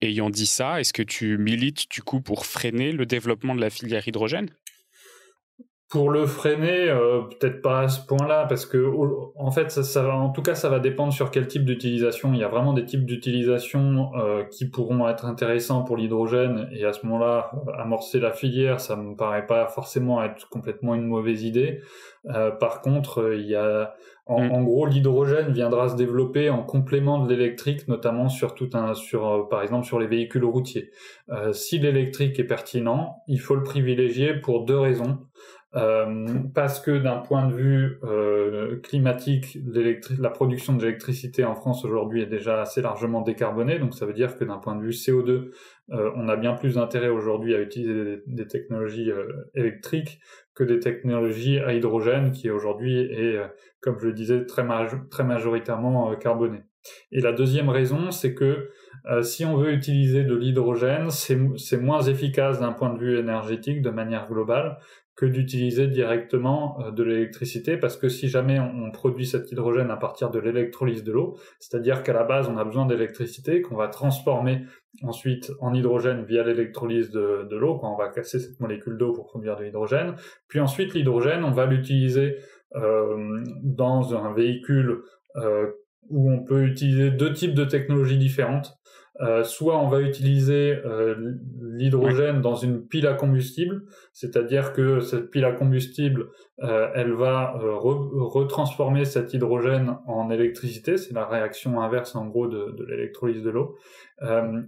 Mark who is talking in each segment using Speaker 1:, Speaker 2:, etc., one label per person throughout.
Speaker 1: ayant dit ça, est-ce que tu milites du coup pour freiner le développement de la filière hydrogène?
Speaker 2: Pour le freiner, peut-être pas à ce point-là, parce que en fait, en tout cas, ça va dépendre sur quel type d'utilisation. Il y a vraiment des types d'utilisation qui pourront être intéressants pour l'hydrogène, et à ce moment-là, amorcer la filière, ça me paraît pas forcément être complètement une mauvaise idée. Par contre, il y a en gros, l'hydrogène viendra se développer en complément de l'électrique, notamment par exemple sur les véhicules routiers. Si l'électrique est pertinent, il faut le privilégier pour deux raisons. Parce que d'un point de vue climatique, la production d'électricité en France aujourd'hui est déjà assez largement décarbonée, donc ça veut dire que d'un point de vue CO2, on a bien plus d'intérêt aujourd'hui à utiliser des technologies électriques que des technologies à hydrogène, qui aujourd'hui est, comme je le disais, très majoritairement carbonée. Et la deuxième raison, c'est que si on veut utiliser de l'hydrogène, c'est moins efficace d'un point de vue énergétique de manière globale que d'utiliser directement de l'électricité, parce que si jamais on produit cet hydrogène à partir de l'électrolyse de l'eau, c'est-à-dire qu'à la base on a besoin d'électricité qu'on va transformer ensuite en hydrogène via l'électrolyse de l'eau, quand on va casser cette molécule d'eau pour produire de l'hydrogène, puis ensuite l'hydrogène on va l'utiliser dans un véhicule où on peut utiliser deux types de technologies différentes. Soit on va utiliser l'hydrogène dans une pile à combustible, c'est-à-dire que cette pile à combustible, elle va retransformer cet hydrogène en électricité, c'est la réaction inverse en gros de l'électrolyse de l'eau.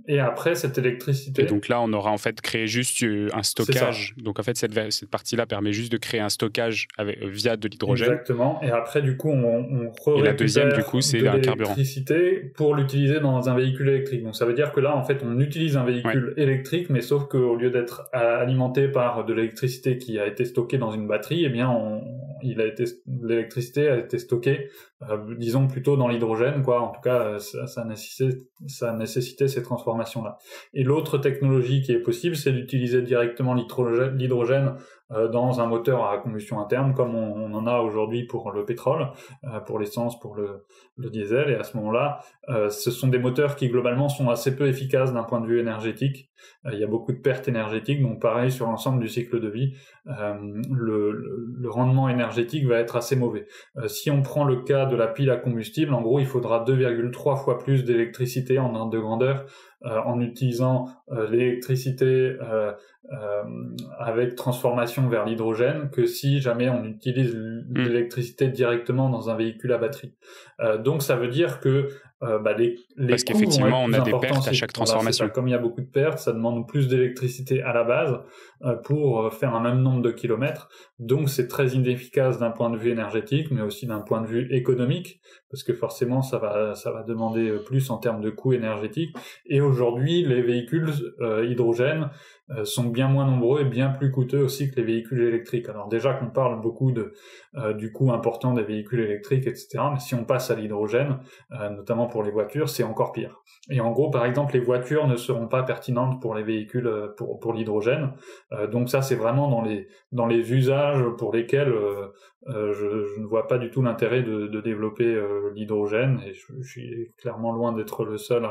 Speaker 2: Et après cette électricité...
Speaker 1: Et donc là, on aura en fait créé juste un stockage. Donc en fait, cette partie-là permet juste de créer un stockage via de l'hydrogène.
Speaker 2: Exactement. Et après, du coup, on
Speaker 1: et la deuxième, du coup, c'est un carburant.
Speaker 2: L'électricité pour l'utiliser dans un véhicule électrique. Donc ça veut dire que là, en fait, on utilise un véhicule électrique, mais sauf qu'au lieu d'être alimenté par de l'électricité qui a été stockée dans une batterie, eh bien, l'électricité a été stockée, disons plutôt dans l'hydrogène, quoi. En tout cas, ça a nécessité ces transformations-là. Et l'autre technologie qui est possible, c'est d'utiliser directement l'hydrogène dans un moteur à combustion interne, comme on en a aujourd'hui pour le pétrole, pour l'essence, pour le diesel. Et à ce moment-là, ce sont des moteurs qui globalement sont assez peu efficaces d'un point de vue énergétique. Il y a beaucoup de pertes énergétiques, donc pareil sur l'ensemble du cycle de vie, le rendement énergétique va être assez mauvais. Si on prend le cas de la pile à combustible, en gros, il faudra 2,3 fois plus d'électricité en ordre de grandeur en utilisant l'électricité avec transformation vers l'hydrogène que si jamais on utilise l'électricité directement dans un véhicule à batterie. Donc ça veut dire que les
Speaker 1: parce
Speaker 2: coûts
Speaker 1: qu'effectivement,
Speaker 2: vont être
Speaker 1: on a
Speaker 2: plus
Speaker 1: des pertes à chaque transformation.
Speaker 2: Comme il y a beaucoup de pertes, ça demande plus d'électricité à la base pour faire un même nombre de kilomètres. Donc c'est très inefficace d'un point de vue énergétique, mais aussi d'un point de vue économique, parce que forcément ça va demander plus en termes de coûts énergétiques. Et aujourd'hui, les véhicules hydrogène sont bien moins nombreux et bien plus coûteux aussi que les véhicules électriques. Alors déjà qu'on parle beaucoup du coût important des véhicules électriques, etc. Mais si on passe à l'hydrogène, notamment pour les voitures, c'est encore pire. Et en gros, par exemple, les voitures ne seront pas pertinentes pour les véhicules pour l'hydrogène. Donc ça, c'est vraiment dans les usages pour lesquels je ne vois pas du tout l'intérêt de développer l'hydrogène, et je suis clairement loin d'être le seul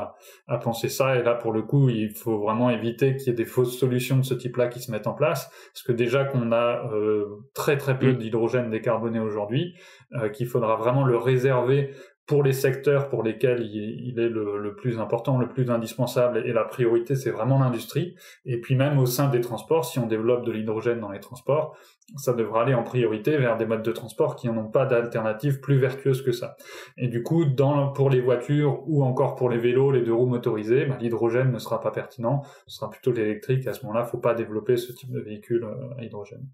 Speaker 2: à penser ça. Et là, pour le coup, il faut vraiment éviter qu'il y ait des fausses solutions de ce type-là qui se mettent en place, parce que déjà qu'on a très très peu d'hydrogène décarboné aujourd'hui, qu'il faudra vraiment le réserver pour les secteurs pour lesquels il est le plus important, le plus indispensable, et la priorité, c'est vraiment l'industrie. Et puis même au sein des transports, si on développe de l'hydrogène dans les transports, ça devra aller en priorité vers des modes de transport qui n'ont pas d'alternative plus vertueuse que ça. Et du coup, pour les voitures ou encore pour les vélos, les deux roues motorisées, l'hydrogène ne sera pas pertinent, ce sera plutôt l'électrique. À ce moment-là, il ne faut pas développer ce type de véhicule à hydrogène.